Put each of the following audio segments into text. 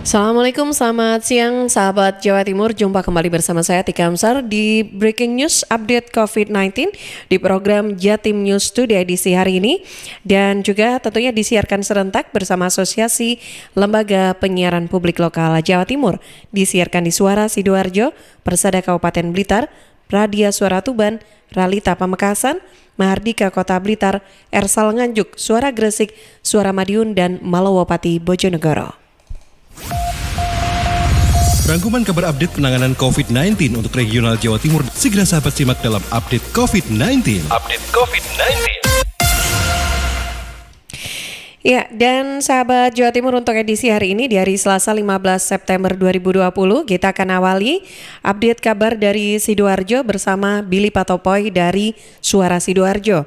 Assalamualaikum, selamat siang sahabat Jawa Timur. Jumpa kembali bersama saya Tika Amsar di Breaking News Update COVID-19 di program Jatim News Today edisi hari ini. Dan juga tentunya disiarkan serentak bersama Asosiasi Lembaga Penyiaran Publik Lokal Jawa Timur. Disiarkan di Suara Sidoarjo, Persada Kabupaten Blitar, Radia Suara Tuban, Ralita Pamekasan, Mahardika Kota Blitar, Ersal Nganjuk, Suara Gresik, Suara Madiun, dan Malowopati Bojonegoro. Rangkuman kabar update penanganan COVID-19 untuk regional Jawa Timur segera sahabat simak dalam Update COVID-19. Ya, dan sahabat Jawa Timur untuk edisi hari ini di hari Selasa 15 September 2020 kita akan awali update kabar dari Sidoarjo bersama Billy Patopoy dari Suara Sidoarjo.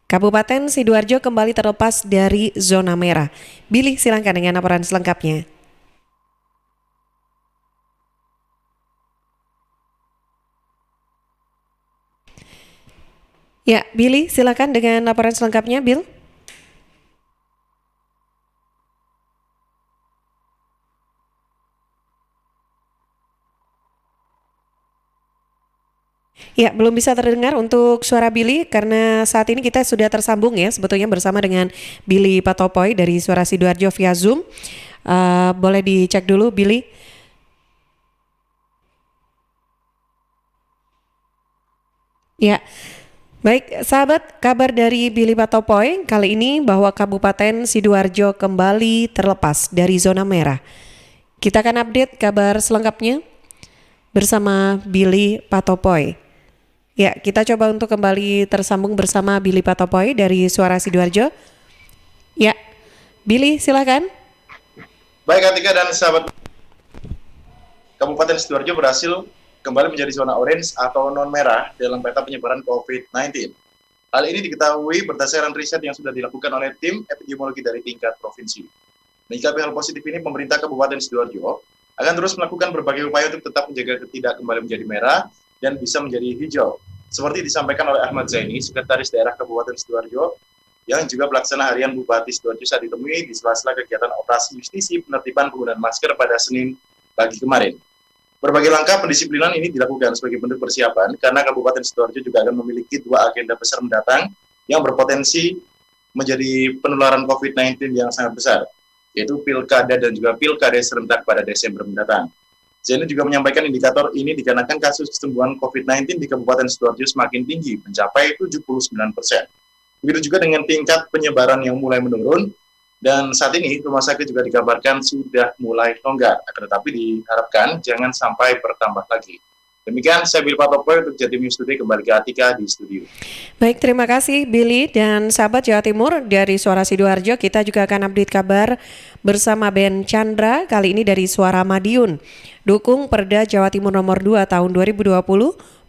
Kabupaten Sidoarjo kembali terlepas dari zona merah. Billy, silakan dengan laporan selengkapnya. Ya, Billy, silakan dengan laporan selengkapnya, Bill. Ya, belum bisa terdengar untuk suara Billy karena saat ini kita sudah tersambung ya sebetulnya bersama dengan Billy Patopoy dari Suara Sidoarjo via Zoom. Boleh dicek dulu, Billy. Ya. Baik, sahabat, kabar dari Billy Patopoy kali ini bahwa Kabupaten Sidoarjo kembali terlepas dari zona merah. Kita akan update kabar selengkapnya bersama Billy Patopoy. Ya, kita coba untuk kembali tersambung bersama Billy Patopoy dari Suara Sidoarjo. Ya, Billy silakan. Baik, Atika dan sahabat, Kabupaten Sidoarjo berhasil kembali menjadi zona orange atau non-merah dalam peta penyebaran COVID-19. Hal ini diketahui berdasarkan riset yang sudah dilakukan oleh tim epidemiologi dari tingkat provinsi. Menyikapi hal positif ini, pemerintah Kabupaten Sidoarjo akan terus melakukan berbagai upaya untuk tetap menjaga tidak kembali menjadi merah dan bisa menjadi hijau. Seperti disampaikan oleh Ahmad Zaini, Sekretaris Daerah Kabupaten Sidoarjo, yang juga pelaksana harian Bupati Sidoarjo saat ditemui di sela-sela kegiatan operasi justisi penertiban penggunaan masker pada Senin pagi kemarin. Berbagai langkah pendisiplinan ini dilakukan sebagai bentuk persiapan karena Kabupaten Sidoarjo juga akan memiliki dua agenda besar mendatang yang berpotensi menjadi penularan COVID-19 yang sangat besar, yaitu Pilkada dan juga Pilkada serentak pada Desember mendatang. Zaini juga menyampaikan indikator ini dikarenakan kasus kesembuhan COVID-19 di Kabupaten Sidoarjo semakin tinggi, mencapai 79%. Begitu juga dengan tingkat penyebaran yang mulai menurun, dan saat ini rumah sakit juga dikabarkan sudah mulai longgar, akan tetapi diharapkan jangan sampai bertambah lagi. Demikian saya Billy Patopoy untuk Jatim News Today, kembali ke Atika di studio. Baik, terima kasih Billy dan sahabat Jawa Timur dari Suara Sidoarjo. Kita juga akan update kabar bersama Ben Chandra, kali ini dari Suara Madiun. Dukung Perda Jawa Timur nomor 2 tahun 2020,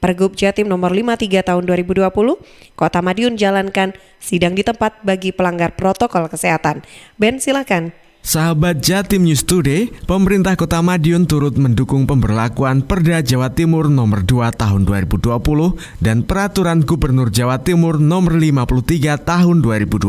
Pergub Jatim nomor 53 tahun 2020, Kota Madiun jalankan sidang di tempat bagi pelanggar protokol kesehatan. Ben, silakan. Sahabat Jatim News Today, pemerintah Kota Madiun turut mendukung pemberlakuan Perda Jawa Timur nomor 2 tahun 2020 dan Peraturan Gubernur Jawa Timur nomor 53 tahun 2020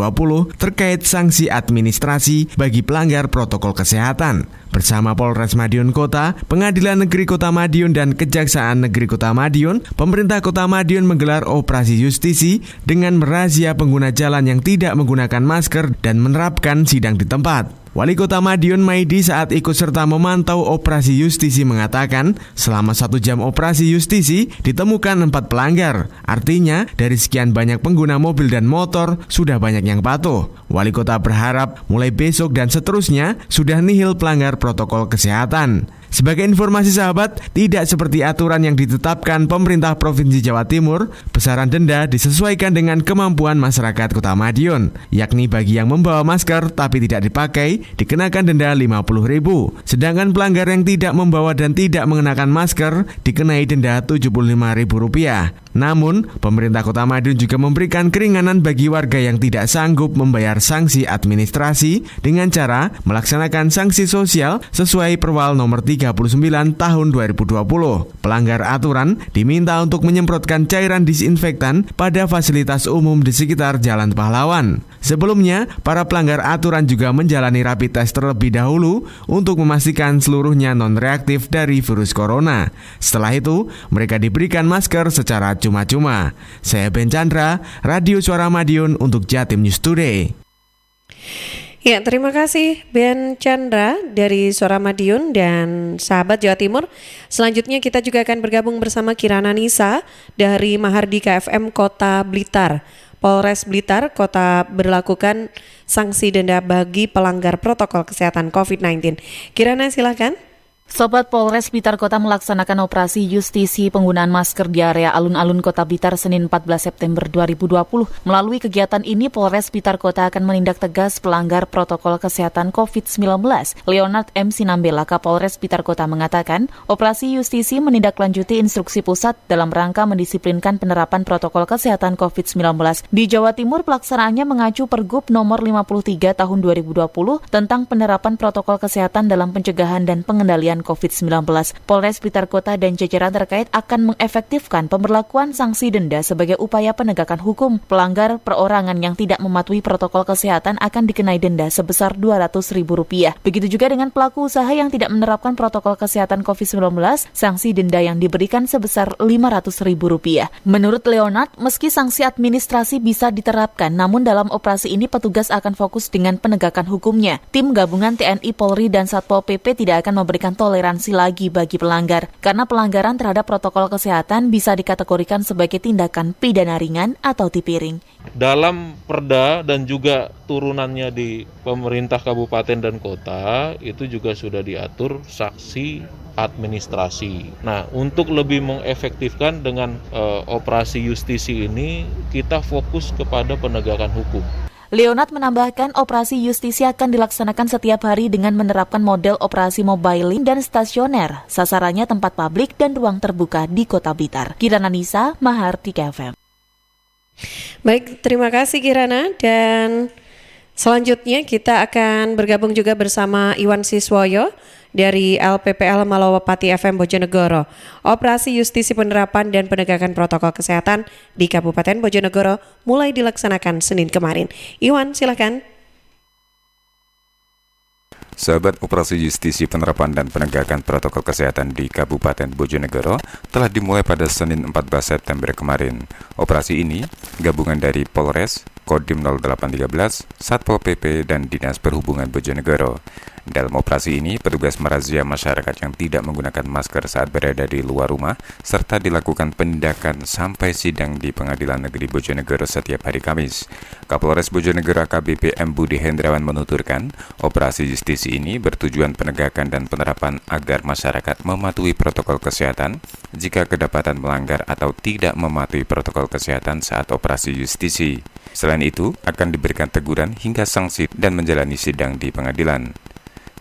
terkait sanksi administrasi bagi pelanggar protokol kesehatan. Bersama Polres Madiun Kota, Pengadilan Negeri Kota Madiun dan Kejaksaan Negeri Kota Madiun, pemerintah Kota Madiun menggelar operasi justisi dengan merazia pengguna jalan yang tidak menggunakan masker dan menerapkan sidang di tempat. Wali Kota Madiun Maidi saat ikut serta memantau operasi justisi mengatakan selama 1 jam operasi justisi ditemukan 4 pelanggar. Artinya dari sekian banyak pengguna mobil dan motor sudah banyak yang patuh. Wali Kota berharap mulai besok dan seterusnya sudah nihil pelanggar protokol kesehatan. Sebagai informasi sahabat, tidak seperti aturan yang ditetapkan pemerintah Provinsi Jawa Timur, besaran denda disesuaikan dengan kemampuan masyarakat Kota Madiun, yakni bagi yang membawa masker tapi tidak dipakai, dikenakan denda Rp50.000, sedangkan pelanggar yang tidak membawa dan tidak mengenakan masker, dikenai denda Rp75.000. Namun, pemerintah Kota Madiun juga memberikan keringanan bagi warga yang tidak sanggup membayar sanksi administrasi dengan cara melaksanakan sanksi sosial sesuai Perwal nomor 39 tahun 2020. Pelanggar aturan diminta untuk menyemprotkan cairan disinfektan pada fasilitas umum di sekitar Jalan Pahlawan. Sebelumnya, para pelanggar aturan juga menjalani rapid test terlebih dahulu untuk memastikan seluruhnya non-reaktif dari virus corona. Setelah itu, mereka diberikan masker secara cuma-cuma. Saya Ben Chandra, Radio Suara Madiun untuk Jatim News Today. Ya, terima kasih Ben Chandra dari Suara Madiun dan sahabat Jawa Timur. Selanjutnya kita juga akan bergabung bersama Kirana Nisa dari Mahardika FM Kota Blitar. Polres Blitar Kota berlakukan sanksi denda bagi pelanggar protokol kesehatan COVID-19. Kirana, silakan. Sobat Polres Blitar Kota melaksanakan operasi justisi penggunaan masker di area alun-alun Kota Blitar Senin 14 September 2020. Melalui kegiatan ini, Polres Blitar Kota akan menindak tegas pelanggar protokol kesehatan COVID-19. Leonard M. Sinambela, Kapolres Blitar Kota mengatakan, operasi justisi menindaklanjuti instruksi pusat dalam rangka mendisiplinkan penerapan protokol kesehatan COVID-19. Di Jawa Timur, pelaksanaannya mengacu Pergub nomor 53 tahun 2020 tentang penerapan protokol kesehatan dalam pencegahan dan pengendalian COVID-19. Polres Blitar Kota dan jajaran terkait akan mengefektifkan pemberlakuan sanksi denda sebagai upaya penegakan hukum. Pelanggar perorangan yang tidak mematuhi protokol kesehatan akan dikenai denda sebesar Rp200.000. Begitu juga dengan pelaku usaha yang tidak menerapkan protokol kesehatan COVID-19, sanksi denda yang diberikan sebesar Rp500.000. Menurut Leonard, meski sanksi administrasi bisa diterapkan, namun dalam operasi ini petugas akan fokus dengan penegakan hukumnya. Tim gabungan TNI, Polri, dan Satpol PP tidak akan memberikan toleransi lagi bagi pelanggar, karena pelanggaran terhadap protokol kesehatan bisa dikategorikan sebagai tindakan pidana ringan atau tipiring. Dalam perda dan juga turunannya di pemerintah kabupaten dan kota, itu juga sudah diatur sanksi administrasi. Nah, untuk lebih mengefektifkan dengan operasi justisi ini, kita fokus kepada penegakan hukum. Leonard menambahkan operasi justisi akan dilaksanakan setiap hari dengan menerapkan model operasi mobile dan stasioner. Sasarannya tempat publik dan ruang terbuka di Kota Blitar. Kirana Nisa, Mahardika FM. Baik, terima kasih Kirana, dan selanjutnya kita akan bergabung juga bersama Iwan Siswoyo dari LPPL Malowapati FM Bojonegoro. Operasi justisi penerapan dan penegakan protokol kesehatan di Kabupaten Bojonegoro mulai dilaksanakan Senin kemarin. Iwan, silakan. Sahabat, operasi justisi penerapan dan penegakan protokol kesehatan di Kabupaten Bojonegoro telah dimulai pada Senin 14 September kemarin. Operasi ini gabungan dari Polres, Kodim 0813, Satpol PP, dan Dinas Perhubungan Bojonegoro. Dalam operasi ini, petugas merazia masyarakat yang tidak menggunakan masker saat berada di luar rumah, serta dilakukan penindakan sampai sidang di Pengadilan Negeri Bojonegoro setiap hari Kamis. Kapolres Bojonegoro AKBP M. Budi Hendrawan menuturkan, operasi justisi ini bertujuan penegakan dan penerapan agar masyarakat mematuhi protokol kesehatan jika kedapatan melanggar atau tidak mematuhi protokol kesehatan saat operasi justisi. Selain itu, akan diberikan teguran hingga sanksi dan menjalani sidang di pengadilan.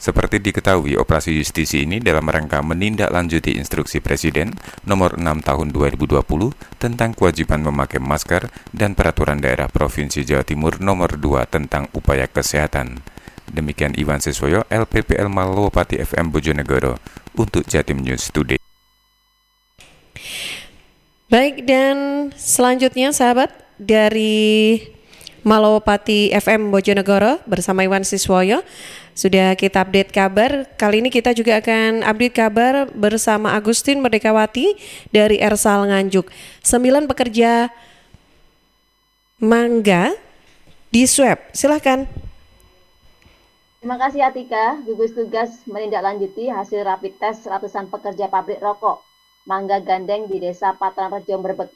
Seperti diketahui, operasi justisi ini dalam rangka menindaklanjuti instruksi Presiden nomor 6 tahun 2020 tentang kewajiban memakai masker dan peraturan daerah Provinsi Jawa Timur nomor 2 tentang upaya kesehatan. Demikian Iwan Siswoyo, LPPL Malowapati FM Bojonegoro untuk Jatim News Today. Baik, dan selanjutnya sahabat dari Malowapati FM Bojonegoro bersama Iwan Siswoyo. Sudah kita update kabar. Kali ini kita juga akan update kabar bersama Agustin Merdekawati dari Ersal Nganjuk. 9 pekerja mangga di swab. Silakan. Terima kasih Atika. Gugus tugas menindaklanjuti hasil rapid test ratusan pekerja pabrik rokok mangga gandeng di Desa Patranrejo Brebek.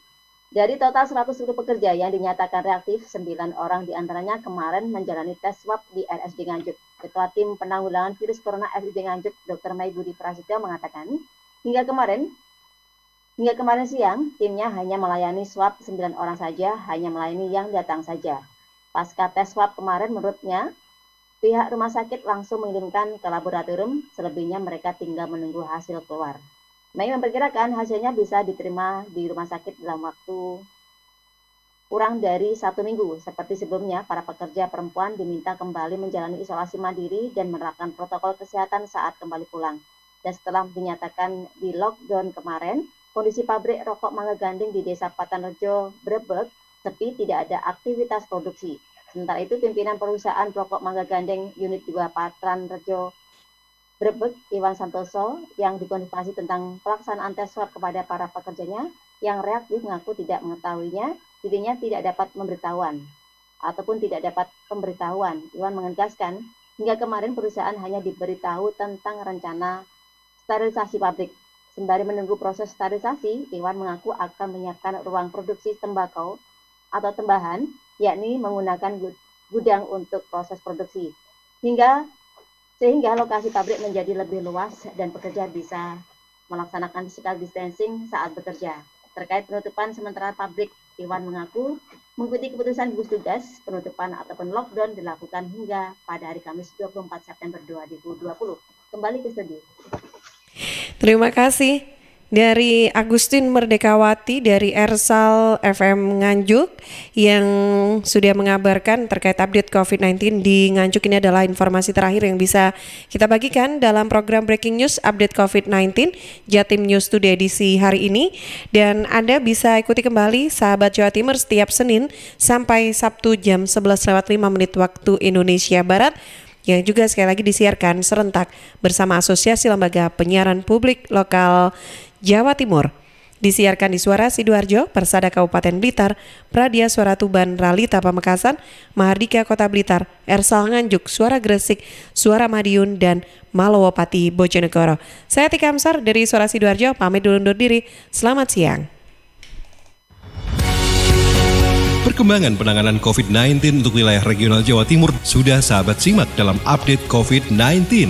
Dari total 110 pekerja yang dinyatakan reaktif, 9 orang diantaranya kemarin menjalani tes swab di RSUD Nganjuk. Ketua Tim Penanggulangan Virus Corona RSUD Nganjuk, Dr. Mai Budi Prasetyo mengatakan, hingga kemarin siang, timnya hanya melayani swab 9 orang saja, hanya melayani yang datang saja. Pasca tes swab kemarin, menurutnya, pihak rumah sakit langsung mengirimkan ke laboratorium, selebihnya mereka tinggal menunggu hasil keluar. Mei memperkirakan hasilnya bisa diterima di rumah sakit dalam waktu kurang dari 1 minggu. Seperti sebelumnya, para pekerja perempuan diminta kembali menjalani isolasi mandiri dan menerapkan protokol kesehatan saat kembali pulang. Dan setelah dinyatakan di lockdown kemarin, kondisi pabrik rokok Mangga Gandeng di Desa Patanrejo, Brebek, sepi, tidak ada aktivitas produksi. Sementara itu, pimpinan perusahaan rokok Mangga Gandeng Unit 2 Patanrejo, Brebek, Iwan Santoso, yang dikonfirmasi tentang pelaksanaan tes swab kepada para pekerjanya, yang reaktif mengaku tidak mengetahuinya, dirinya tidak dapat pemberitahuan. Iwan menegaskan, hingga kemarin perusahaan hanya diberitahu tentang rencana sterilisasi pabrik. Sembari menunggu proses sterilisasi, Iwan mengaku akan menyiapkan ruang produksi tembakau atau tambahan, yakni menggunakan gudang untuk proses produksi. Sehingga lokasi pabrik menjadi lebih luas dan pekerja bisa melaksanakan physical distancing saat bekerja. Terkait penutupan sementara pabrik, Iwan mengaku mengikuti keputusan gugus tugas penutupan ataupun lockdown dilakukan hingga pada hari Kamis 24 September 2020. Kembali ke studio. Terima kasih. Dari Agustin Merdekawati dari Ersal FM Nganjuk yang sudah mengabarkan terkait update COVID-19 di Nganjuk. Ini adalah informasi terakhir yang bisa kita bagikan dalam program Breaking News Update COVID-19 Jatim News Today edisi hari ini. Dan Anda bisa ikuti kembali sahabat Jawa Timur setiap Senin sampai Sabtu jam 11:05 waktu Indonesia Barat, yang juga sekali lagi disiarkan serentak bersama Asosiasi Lembaga Penyiaran Publik Lokal Jawa Timur. Disiarkan di Suara Sidoarjo, Persada Kabupaten Blitar, Pradia Suara Tuban, Ralita Pamekasan, Mahardika Kota Blitar, Ersal Nganjuk, Suara Gresik, Suara Madiun, dan Malowopati Bojonegoro. Saya Tika Amsar dari Suara Sidoarjo, pamit dulu undur diri. Selamat siang. Perkembangan penanganan COVID-19 untuk wilayah regional Jawa Timur sudah sahabat simak dalam Update COVID-19.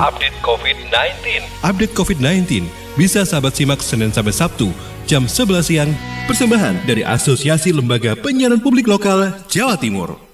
Update COVID-19 bisa sahabat simak Senin sampai Sabtu jam 11 siang. Persembahan dari Asosiasi Lembaga Penyiaran Publik Lokal Jawa Timur.